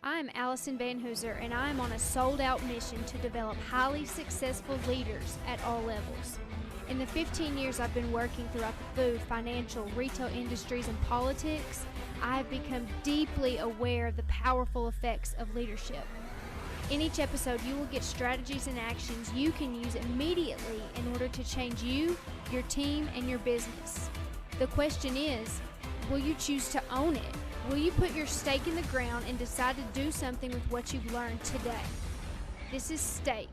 I'm Allison Van Hooser, and I'm on a sold-out mission to develop highly successful leaders at all levels. In the 15 years I've been working throughout the food, financial, retail industries, and politics, I have become deeply aware of the powerful effects of leadership. In each episode, you will get strategies and actions you can use immediately in order to change you, your team, and your business. The question is, will you choose to own it? Will you put your stake in the ground and decide to do something with what you've learned today? This is Stake,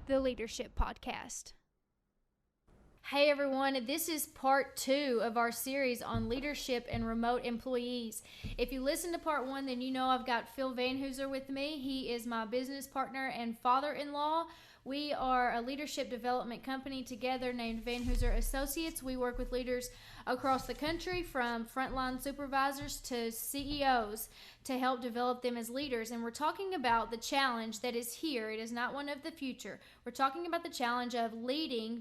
the Leadership Podcast. Hey everyone, this is part 2 of our series on leadership and remote employees. If you listened to part 1, then you know I've got Phil Van Hooser with me. He is my business partner and father-in-law. We are a leadership development company together named Van Hooser Associates. We work with leaders across the country, from frontline supervisors to CEOs, to help develop them as leaders. And we're talking about the challenge that is here. It is not one of the future. We're talking about the challenge of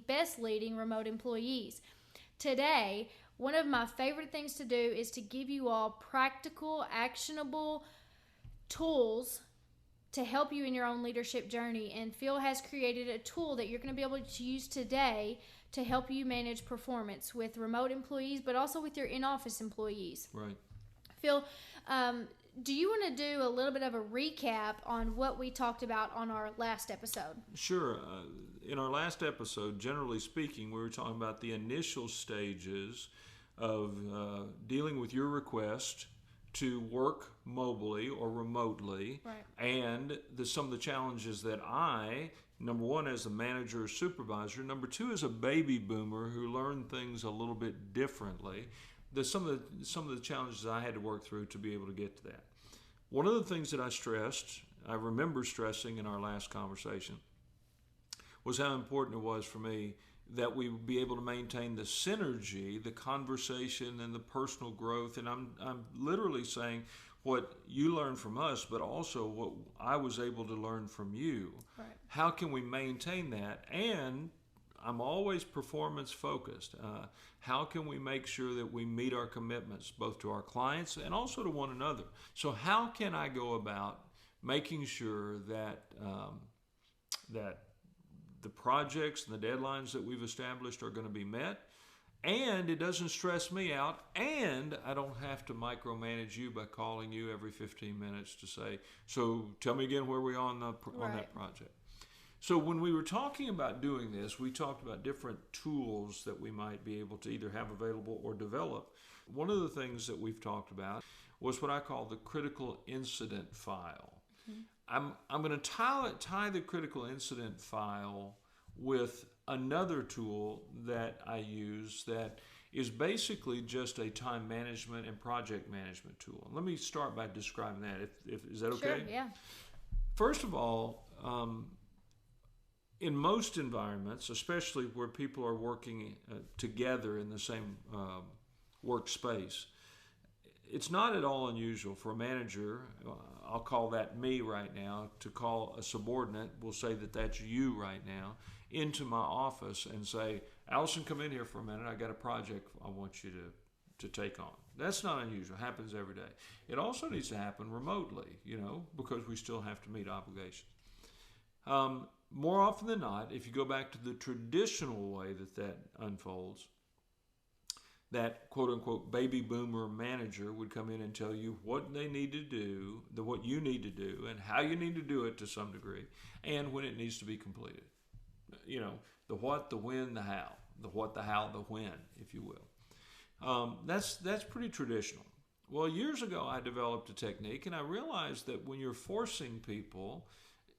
best leading remote employees. Today, one of my favorite things to do is to give you all practical, actionable tools to help you in your own leadership journey. And Phil has created a tool that you're going to be able to use today to help you manage performance with remote employees, but also with your in-office employees. Right. Phil, do you want to do a little bit of a recap on what we talked about on our last episode? Sure. In our last episode, generally speaking, we were talking about the initial stages of dealing with your request to work mobily or remotely, right, and some of the challenges that I, number one, as a manager or supervisor, number two, as a baby boomer who learned things a little bit differently, some of the challenges I had to work through to be able to get to that. One of the things that I remember stressing in our last conversation, was how important it was for me that we would be able to maintain the synergy, the conversation, and the personal growth. And I'm literally saying what you learned from us, but also what I was able to learn from you. Right. How can we maintain that? And I'm always performance focused. How can we make sure that we meet our commitments, both to our clients and also to one another? So how can I go about making sure that that the projects and the deadlines that we've established are going to be met, and it doesn't stress me out, and I don't have to micromanage you by calling you every 15 minutes to say, so tell me again where we are on that project. So when we were talking about doing this, we talked about different tools that we might be able to either have available or develop. One of the things that we've talked about was what I call the critical incident file. Mm-hmm. I'm going to tie the critical incident file with another tool that I use that is basically just a time management and project management tool. Let me start by describing that. Is that okay? Sure, yeah. First of all, in most environments, especially where people are working together in the same workspace, it's not at all unusual for a manager, I'll call that me right now, to call a subordinate, we'll say that that's you right now, into my office and say, Allison, come in here for a minute. I got a project I want you to take on. That's not unusual. It happens every day. It also needs to happen remotely, because we still have to meet obligations. More often than not, if you go back to the traditional way that unfolds, that quote-unquote baby boomer manager would come in and tell you what they need to do, what you need to do, and how you need to do it to some degree, and when it needs to be completed. The what, the when, the how. The what, the how, the when, if you will. That's pretty traditional. Well, years ago, I developed a technique, and I realized that when you're forcing people,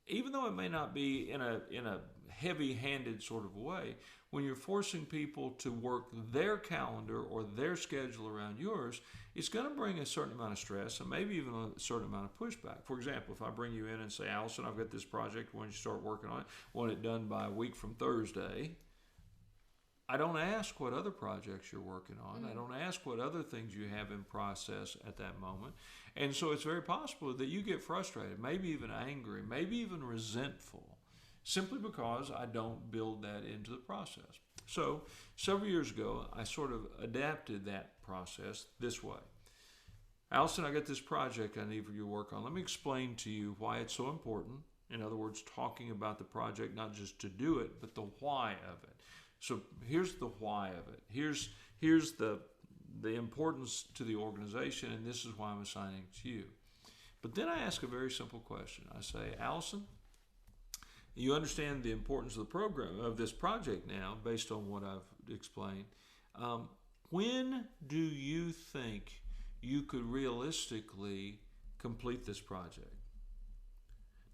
even though it may not be in a heavy-handed sort of way, when you're forcing people to work their calendar or their schedule around yours, it's going to bring a certain amount of stress and maybe even a certain amount of pushback. For example, if I bring you in and say, Allison, I've got this project, when you start working on it, want it done by a week from Thursday, I don't ask what other projects you're working on. I don't ask what other things you have in process at that moment. And so it's very possible that you get frustrated, maybe even angry, maybe even resentful, simply because I don't build that into the process. So several years ago, I sort of adapted that process this way. Allison, I got this project I need for you to work on. Let me explain to you why it's so important. In other words, talking about the project, not just to do it, but the why of it. So here's the why of it. Here's the importance to the organization, and this is why I'm assigning it to you. But then I ask a very simple question. I say, Allison, you understand the importance of the program, of this project now, based on what I've explained. When do you think you could realistically complete this project?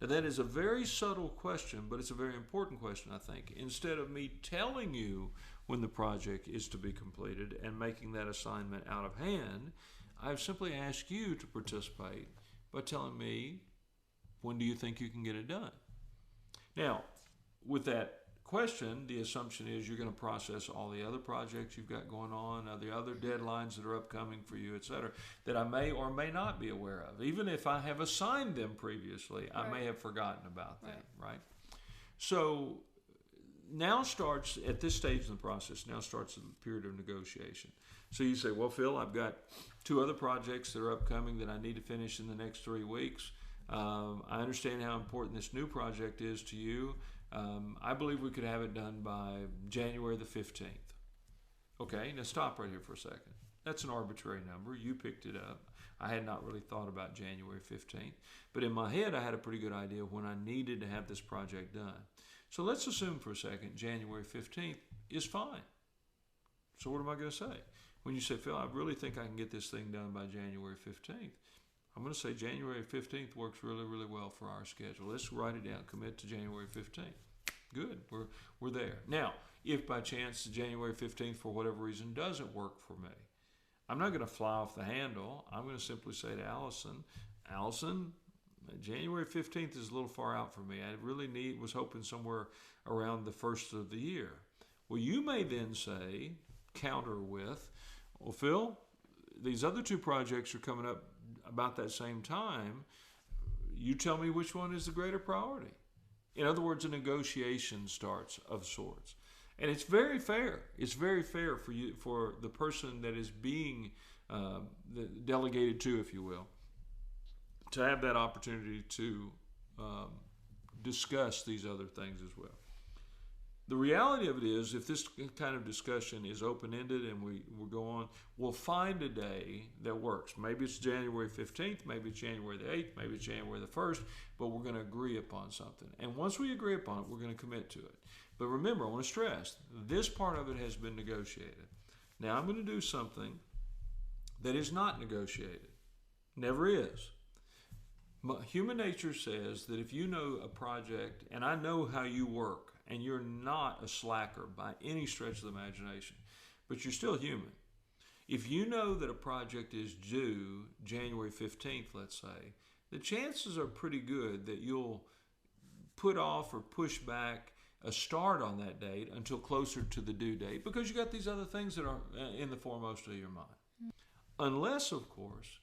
Now, that is a very subtle question, but it's a very important question, I think. Instead of me telling you when the project is to be completed and making that assignment out of hand, I've simply asked you to participate by telling me, when do you think you can get it done? Now, with that question, the assumption is you're going to process all the other projects you've got going on, the other deadlines that are upcoming for you, etc., that I may or may not be aware of. Even if I have assigned them previously, I may have forgotten about them, right? So now starts, at this stage in the process, now starts the period of negotiation. So you say, well, Phil, I've got 2 other projects that are upcoming that I need to finish in the next 3 weeks. I understand how important this new project is to you. I believe we could have it done by January the 15th. Okay, now stop right here for a second. That's an arbitrary number. You picked it up. I had not really thought about January 15th. But in my head, I had a pretty good idea when I needed to have this project done. So let's assume for a second January 15th is fine. So what am I going to say? When you say, Phil, I really think I can get this thing done by January 15th. I'm going to say January 15th works really, really well for our schedule. Let's write it down. Commit to January 15th. Good. We're there. Now, if by chance January 15th, for whatever reason, doesn't work for me, I'm not going to fly off the handle. I'm going to simply say to Allison, January 15th is a little far out for me. I really was hoping somewhere around the first of the year. Well, you may then say, counter with, well, Phil, these other 2 projects are coming up about that same time. You tell me which one is the greater priority. In other words, a negotiation starts of sorts. And it's very fair. It's very fair for you, for the person that is being delegated to, if you will, to have that opportunity to discuss these other things as well. The reality of it is, if this kind of discussion is open-ended and we go on, we'll find a day that works. Maybe it's January 15th, maybe it's January the 8th, maybe it's January the 1st, but we're going to agree upon something. And once we agree upon it, we're going to commit to it. But remember, I want to stress, this part of it has been negotiated. Now I'm going to do something that is not negotiated. Never is. Human nature says that if you know a project, and I know how you work, and you're not a slacker by any stretch of the imagination, but you're still human. If you know that a project is due January 15th, let's say, the chances are pretty good that you'll put off or push back a start on that date until closer to the due date, because you got these other things that are in the foremost of your mind. Unless, of course,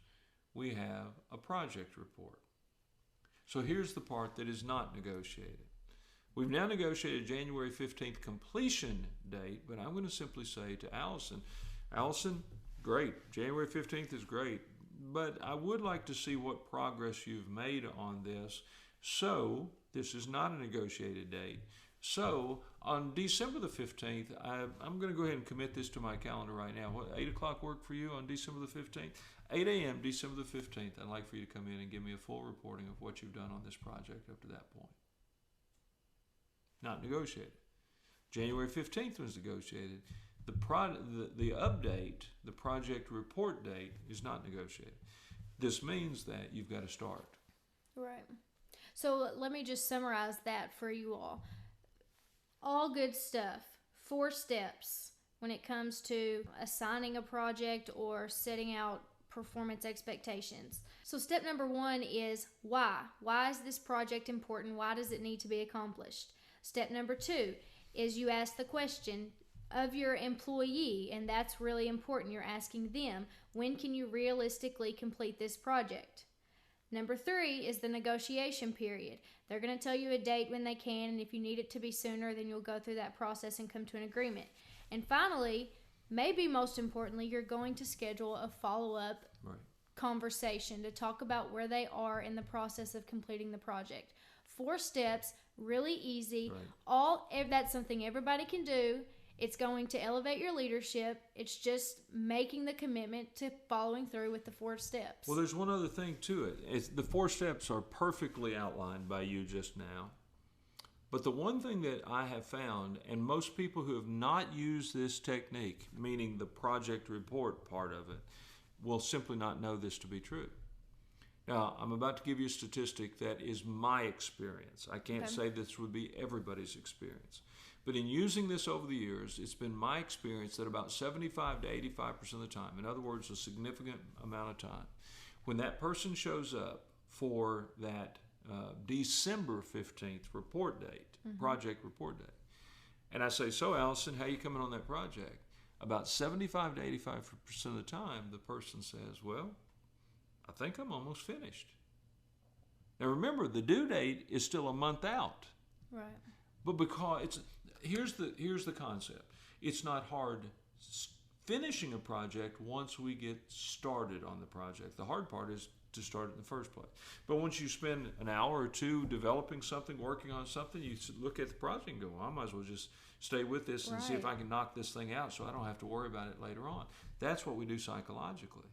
we have a project report. So here's the part that is not negotiated. We've now negotiated January 15th completion date, but I'm going to simply say to Allison, great, January 15th is great, but I would like to see what progress you've made on this. So this is not a negotiated date. So on December the 15th, I'm going to go ahead and commit this to my calendar right now. What, 8 o'clock work for you on December the 15th? 8 a.m. December the 15th, I'd like for you to come in and give me a full reporting of what you've done on this project up to that point. Not negotiated. January 15th was negotiated. The update, the project report date, is not negotiated. This means that you've got to start. Right. So let me just summarize that for you all. All good stuff. 4 steps when it comes to assigning a project or setting out performance expectations. So step number 1 is why. Why is this project important? Why does it need to be accomplished? Step number 2 is you ask the question of your employee, and that's really important. You're asking them, when can you realistically complete this project? Number 3 is the negotiation period. They're going to tell you a date when they can, and if you need it to be sooner, then you'll go through that process and come to an agreement. And finally, maybe most importantly, you're going to schedule a follow-up conversation to talk about where they are in the process of completing the project. 4 steps, really easy. Right. That's something everybody can do. It's going to elevate your leadership. It's just making the commitment to following through with the 4 steps. Well, there's one other thing to it. The 4 steps are perfectly outlined by you just now. But the one thing that I have found, and most people who have not used this technique, meaning the project report part of it, will simply not know this to be true. Now, I'm about to give you a statistic that is my experience. I can't say this would be everybody's experience. But in using this over the years, it's been my experience that about 75 to 85% of the time, in other words, a significant amount of time, when that person shows up for that December 15th report date, project report date, and I say, so Allison, how you coming on that project? About 75 to 85% of the time, the person says, well, I think I'm almost finished. Now remember, the due date is still a month out. Right. But because here's the concept. It's not hard finishing a project once we get started on the project. The hard part is to start it in the first place. But once you spend an hour or two developing something, working on something, you look at the project and go, well, I might as well just stay with this and see if I can knock this thing out so I don't have to worry about it later on. That's what we do psychologically.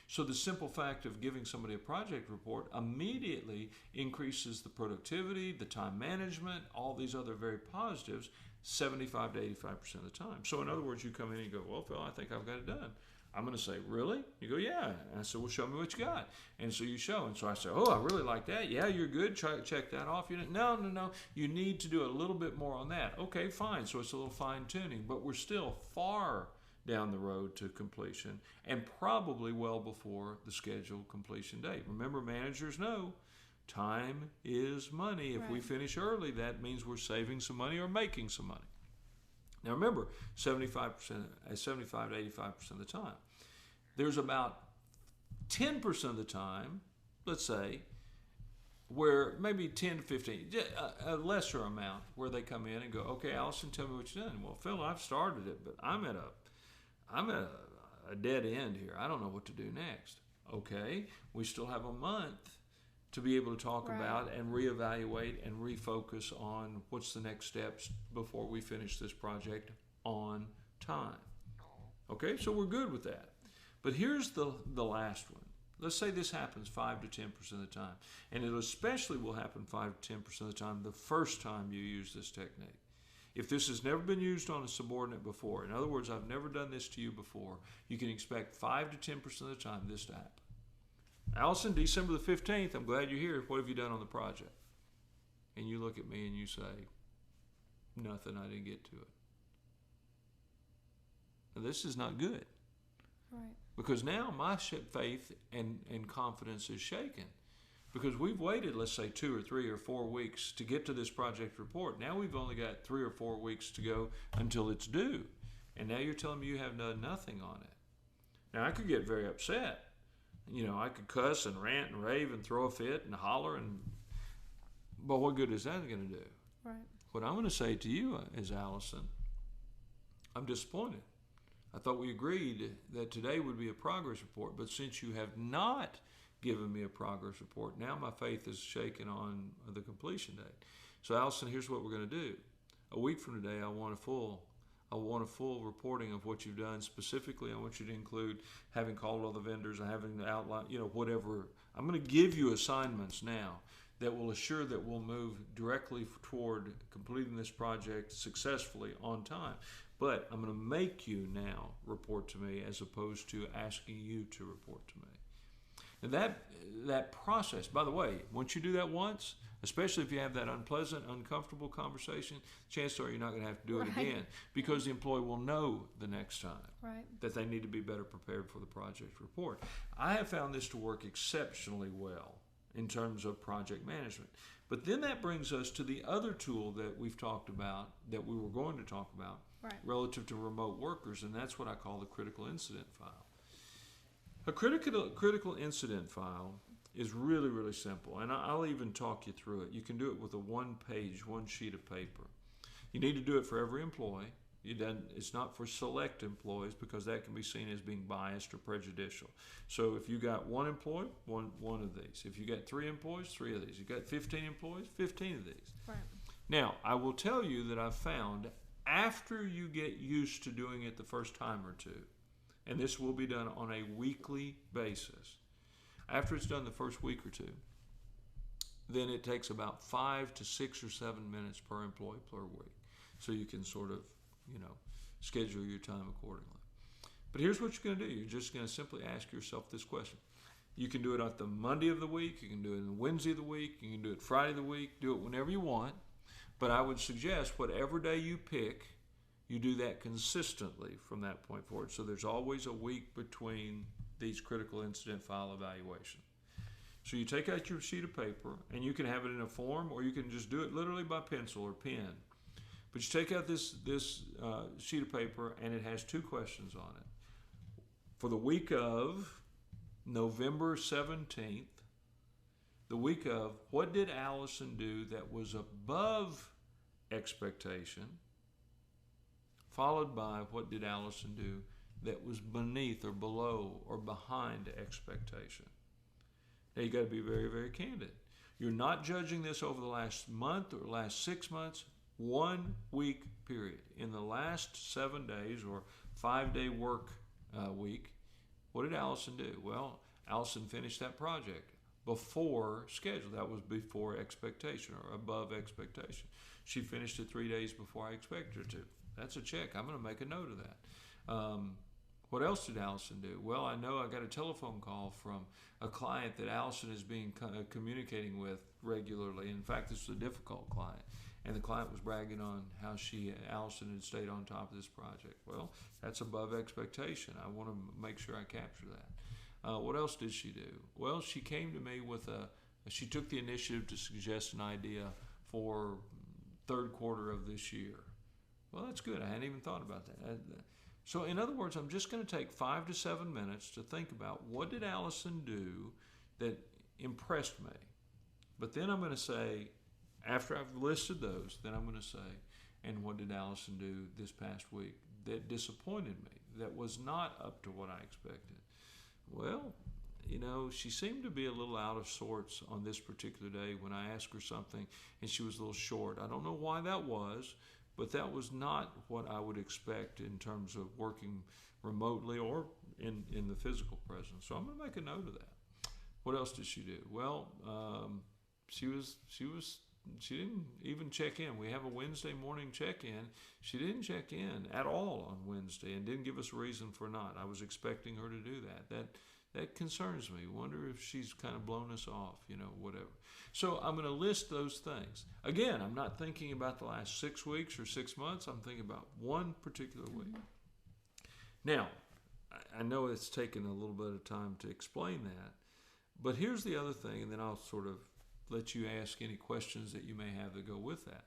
So the simple fact of giving somebody a project report immediately increases the productivity, the time management, all these other very positives, 75 to 85% of the time. So in other words, you come in and you go, well, Phil, I think I've got it done. I'm going to say, really? You go, yeah. And I said, well, show me what you got. And so you show. And so I say, oh, I really like that. Yeah, you're good. Check that off. No. You need to do a little bit more on that. Okay, fine. So it's a little fine tuning. But we're still far down the road to completion and probably well before the scheduled completion date. Remember, managers know time is money. If we finish early, that means we're saving some money or making some money. Now remember, 75 to 85% of the time. There's about 10% of the time, let's say, where maybe 10 to 15, a lesser amount, where they come in and go, okay, Allison, tell me what you've done. Well, Phil, I've started it, but I'm at a dead end here. I don't know what to do next. Okay, we still have a month to be able to talk about and reevaluate and refocus on what's the next steps before we finish this project on time. Okay, so we're good with that. But here's the last one. Let's say this happens 5 to 10% of the time. And it especially will happen 5 to 10% of the time the first time you use this technique. If this has never been used on a subordinate before, in other words, I've never done this to you before, you can expect 5 to 10% of the time this to happen. Allison, December the 15th, I'm glad you're here. What have you done on the project? And you look at me and you say, nothing, I didn't get to it. Now, this is not good. Right. Because now my faith and confidence is shaken. Because we've waited, let's say, 2 or 3 or 4 weeks to get to this project report. Now we've only got 3 or 4 weeks to go until it's due. And now you're telling me you have done nothing on it. Now, I could get very upset. I could cuss and rant and rave and throw a fit and holler, but what good is that going to do? Right. What I'm going to say to you is, Allison, I'm disappointed. I thought we agreed that today would be a progress report, but since you have not given me a progress report, now my faith is shaken on the completion date. So, Allison, here's what we're going to do. A week from today, I want a full reporting of what you've done. Specifically, I want you to include having called all the vendors and having the outline, whatever. I'm going to give you assignments now that will assure that we'll move directly toward completing this project successfully on time. But I'm going to make you now report to me as opposed to asking you to report to me. And that process, by the way, once you do that once, especially if you have that unpleasant, uncomfortable conversation, chances are you're not going to have to do it again, because the employee will know the next time that they need to be better prepared for the project report. I have found this to work exceptionally well in terms of project management. But then that brings us to the other tool that we've talked about, that we were going to talk about, relative to remote workers, and that's what I call the critical incident file. A critical incident file is really, really simple, and I'll even talk you through it. You can do it with one sheet of paper. You need to do it for every employee, It's not for select employees because that can be seen as being biased or prejudicial. So if you got one employee, one of these. If you got 3 employees, 3 of these. You got 15 employees, 15 of these. Right. Now, I will tell you that I've found after you get used to doing it the first time or two, and this will be done on a weekly basis, after it's done the first week or two, then it takes about 5 to 6 or 7 minutes per employee per week. So you can sort of, schedule your time accordingly. But here's what you're going to do. You're just going to simply ask yourself this question. You can do it on the Monday of the week. You can do it on the Wednesday of the week. You can do it Friday of the week. Do it whenever you want. But I would suggest whatever day you pick, you do that consistently from that point forward. So there's always a week between these critical incident file evaluations. So you take out your sheet of paper, and you can have it in a form, or you can just do it literally by pencil or pen. But you take out this sheet of paper, and it has 2 questions on it. For the week of November 17th, the week of, what did Allison do that was above expectation? Followed by, what did Allison do that was beneath or below or behind expectation? Now you got to be very, very candid. You're not judging this over the last month or last 6 months, 1 week period. In the last 7 days or 5-day work week, what did Allison do? Well, Allison finished that project before schedule. That was before expectation or above expectation. She finished it 3 days before I expected her to. That's a check. I'm going to make a note of that. What else did Allison do? Well, I know I got a telephone call from a client that Allison is being communicating with regularly. In fact, this was a difficult client. And the client was bragging on how Allison had stayed on top of this project. Well, that's above expectation. I want to make sure I capture that. What else did she do? Well, she came to me with she took the initiative to suggest an idea for 3rd quarter of this year. Well, that's good. I hadn't even thought about that. So in other words, I'm just going to take 5 to 7 minutes to think about what did Allison do that impressed me. But then I'm going to say, after I've listed those, then I'm going to say, and what did Allison do this past week that disappointed me, that was not up to what I expected? Well, she seemed to be a little out of sorts on this particular day when I asked her something and she was a little short. I don't know why that was, but that was not what I would expect in terms of working remotely or in the physical presence. So I'm going to make a note of that. What else did she do? Well, she didn't even check in. We have a Wednesday morning check-in. She didn't check in at all on Wednesday and didn't give us a reason for not. I was expecting her to do that. That concerns me. Wonder if she's kind of blown us off, whatever. So I'm going to list those things. Again, I'm not thinking about the last 6 weeks or 6 months. I'm thinking about one particular week. Now, I know it's taken a little bit of time to explain that, but here's the other thing, and then I'll sort of let you ask any questions that you may have that go with that.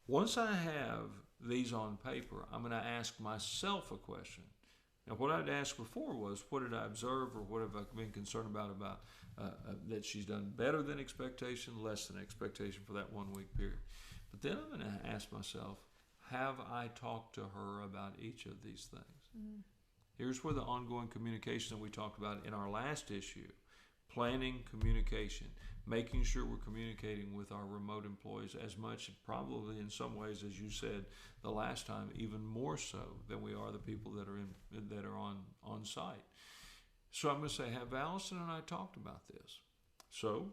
Once I have these on paper, I'm going to ask myself a question. Now, what I'd asked before was, what did I observe or what have I been concerned about that she's done better than expectation, less than expectation for that 1 week period. But then I'm going to ask myself, have I talked to her about each of these things? Mm. Here's where the ongoing communication that we talked about in our last issue, planning communication, making sure we're communicating with our remote employees as much, probably in some ways, as you said the last time, even more so than we are the people that are on site. So I'm going to say, have Allison and I talked about this? So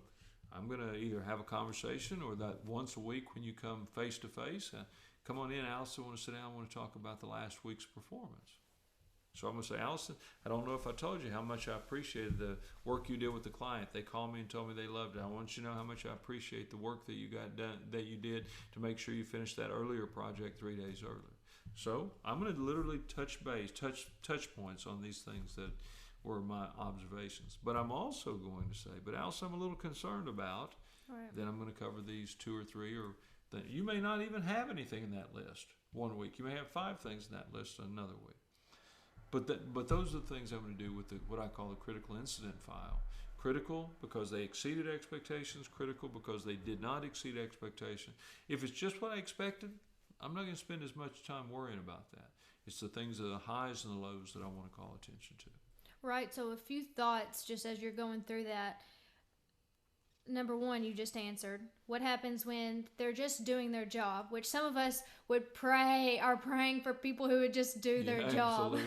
I'm going to either have a conversation or that once a week when you come face to face, come on in, Allison, I want to sit down, I want to talk about the last week's performance. So I'm going to say, Allison, I don't know if I told you how much I appreciated the work you did with the client. They called me and told me they loved it. I want you to know how much I appreciate the work that you got done, that you did to make sure you finished that earlier project 3 days earlier. So I'm going to literally touch points on these things that were my observations. But I'm also going to say, but Allison, I'm a little concerned about. Right. Then I'm going to cover these 2 or 3, or that you may not even have anything in that list 1 week. You may have 5 things in that list another week. But those are the things I'm going to do with what I call the critical incident file. Critical because they exceeded expectations. Critical because they did not exceed expectation. If it's just what I expected, I'm not going to spend as much time worrying about that. It's the things, the highs and the lows, that I want to call attention to. Right. So a few thoughts just as you're going through that. Number one, you just answered. What happens when they're just doing their job? Which some of us are praying for people who would just do their job.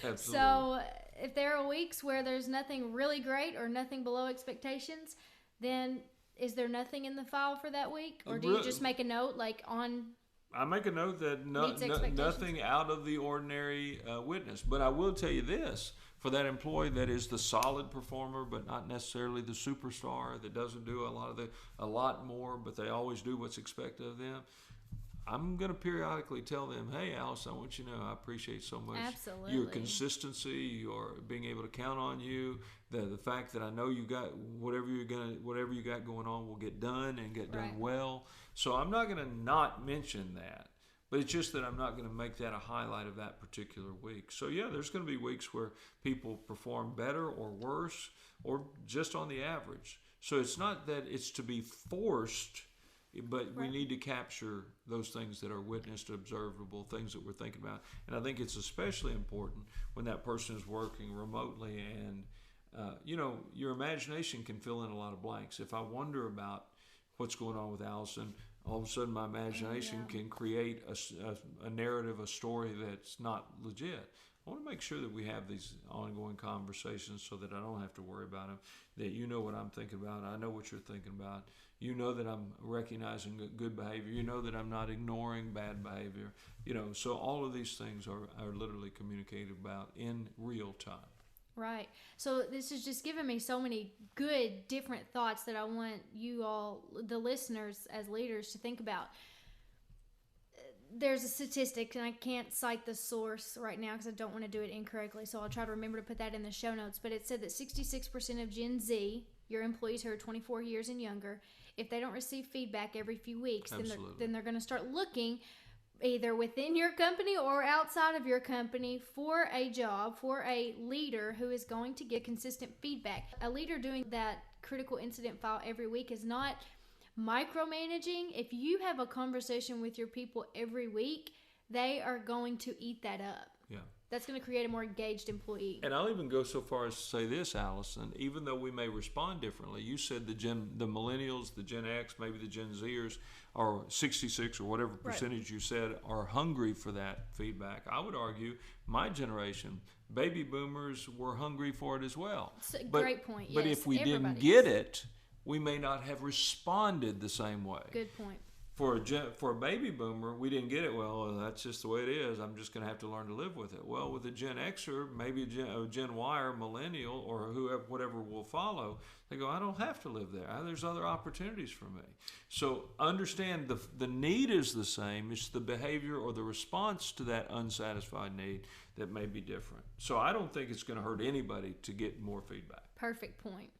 Absolutely. So if there are weeks where there's nothing really great or nothing below expectations, then is there nothing in the file for that week? Or do you just make a note I make a note that nothing out of the ordinary witness. But I will tell you this, for that employee that is the solid performer, but not necessarily the superstar, that doesn't do a lot more, but they always do what's expected of them, I'm going to periodically tell them, hey, Alice, I want you to know I appreciate so much your consistency, your being able to count on you, the fact that I know you got whatever you got going on will get done and get done well. So I'm not going to not mention that, but it's just that I'm not going to make that a highlight of that particular week. So yeah, there's going to be weeks where people perform better or worse or just on the average. So it's not that it's to be forced, but we need to capture those things that are witnessed, observable, things that we're thinking about. And I think it's especially important when that person is working remotely and, your imagination can fill in a lot of blanks. If I wonder about what's going on with Allison, all of a sudden my imagination can create a narrative, a story that's not legit. I want to make sure that we have these ongoing conversations so that I don't have to worry about them, that you know what I'm thinking about, I know what you're thinking about, you know that I'm recognizing good behavior, you know that I'm not ignoring bad behavior, so all of these things are literally communicated about in real time. Right. So this is just giving me so many good different thoughts that I want you all, the listeners as leaders, to think about. There's a statistic, and I can't cite the source right now because I don't want to do it incorrectly, so I'll try to remember to put that in the show notes. But it said that 66% of Gen Z, your employees who are 24 years and younger, if they don't receive feedback every few weeks, then they're going to start looking either within your company or outside of your company for a job, for a leader who is going to give consistent feedback. A leader doing that critical incident file every week is not micromanaging. If you have a conversation with your people every week, they are going to eat that up. Yeah. That's going to create a more engaged employee. And I'll even go so far as to say this, Allison, even though we may respond differently, you said the millennials, the Gen X, maybe the Gen Zers, or 66 or whatever percentage you said are hungry for that feedback. I would argue my generation, baby boomers, were hungry for it as well. Great point. But if we didn't get it, we may not have responded the same way. Good point. For a baby boomer, we didn't get it. Well, that's just the way it is. I'm just going to have to learn to live with it. Well, with a Gen Xer, maybe a Gen Y or millennial or whatever will follow, they go, I don't have to live there. There's other opportunities for me. So understand the need is the same. It's the behavior or the response to that unsatisfied need that may be different. So I don't think it's going to hurt anybody to get more feedback. Perfect point.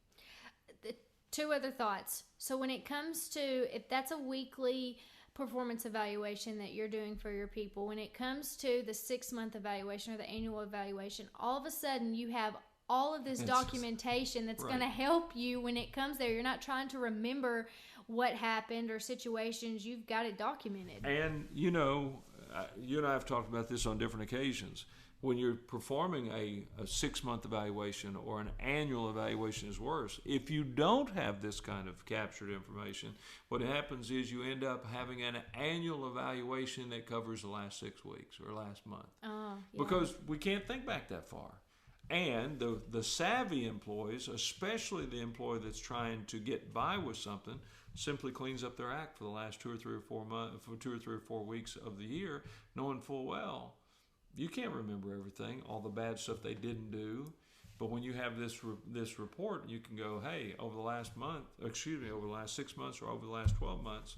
Two other thoughts. So when it comes to, if that's a weekly performance evaluation that you're doing for your people, when it comes to the 6-month evaluation or the annual evaluation, all of a sudden you have all of this documentation that's going to help you when it comes there. You're not trying to remember what happened or situations. You've got it documented. And, you and I have talked about this on different occasions. When you're performing a 6-month evaluation or an annual evaluation is worse. If you don't have this kind of captured information, what happens is you end up having an annual evaluation that covers the last 6 weeks or last month. Because we can't think back that far. And the savvy employees, especially the employee that's trying to get by with something, simply cleans up their act for the last 2 or 3 or 4 months, for 2 or 3 or 4 weeks of the year, knowing full well you can't remember everything, all the bad stuff they didn't do. But when you have this report, you can go, hey, over the last 6 months or over the last 12 months,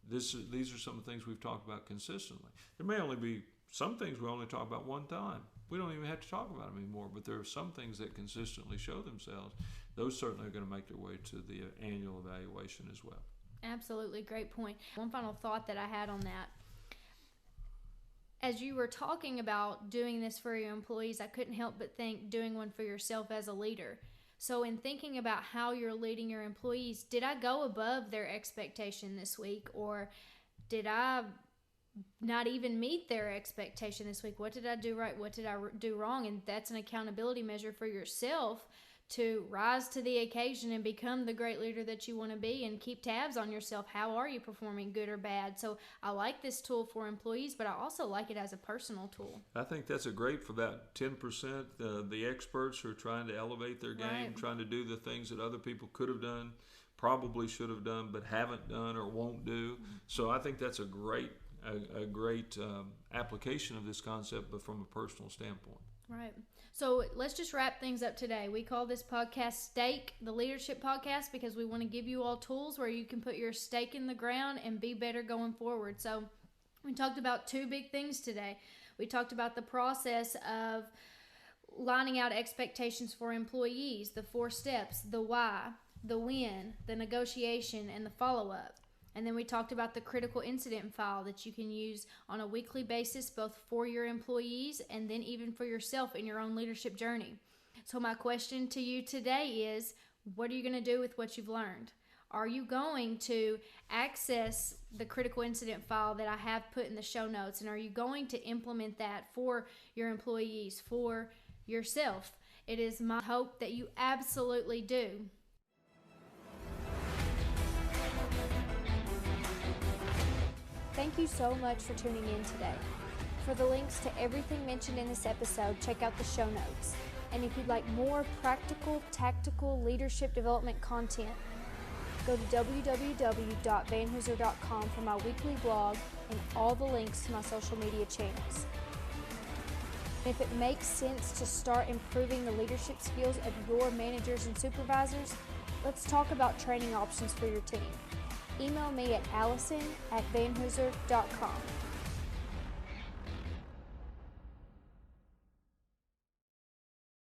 these are some of the things we've talked about consistently. There may only be some things we only talk about one time. We don't even have to talk about them anymore, but there are some things that consistently show themselves. Those certainly are going to make their way to the annual evaluation as well. Absolutely. Great point. One final thought that I had on that. As you were talking about doing this for your employees, I couldn't help but think doing one for yourself as a leader. So in thinking about how you're leading your employees, did I go above their expectation this week, or did I not even meet their expectation this week. What did I do right? What did I do wrong? And that's an accountability measure for yourself to rise to the occasion and become the great leader that you want to be, and keep tabs on yourself. How are you performing, good or bad? So I like this tool for employees, but I also like it as a personal tool. I think that's a great for that 10%, the experts who are trying to elevate their game, Right. trying to do the things that other people could have done, probably should have done, but haven't done or won't do. So I think that's a great application of this concept, but from a personal standpoint. Right. So let's just wrap things up today. We call this podcast Stake, the Leadership Podcast, because we want to give you all tools where you can put your stake in the ground and be better going forward. So we talked about two big things today. We talked about the process of lining out expectations for employees, the 4 steps, the why, the when, the negotiation, and the follow-up. And then we talked about the critical incident file that you can use on a weekly basis, both for your employees and then even for yourself in your own leadership journey. So my question to you today is, what are you going to do with what you've learned? Are you going to access the critical incident file that I have put in the show notes? And are you going to implement that for your employees, for yourself? It is my hope that you absolutely do. Thank you so much for tuning in today. For the links to everything mentioned in this episode, check out the show notes. And if you'd like more practical, tactical leadership development content, go to www.vanhooser.com for my weekly blog and all the links to my social media channels. If it makes sense to start improving the leadership skills of your managers and supervisors, let's talk about training options for your team. Email me at allison@vanhooser.com.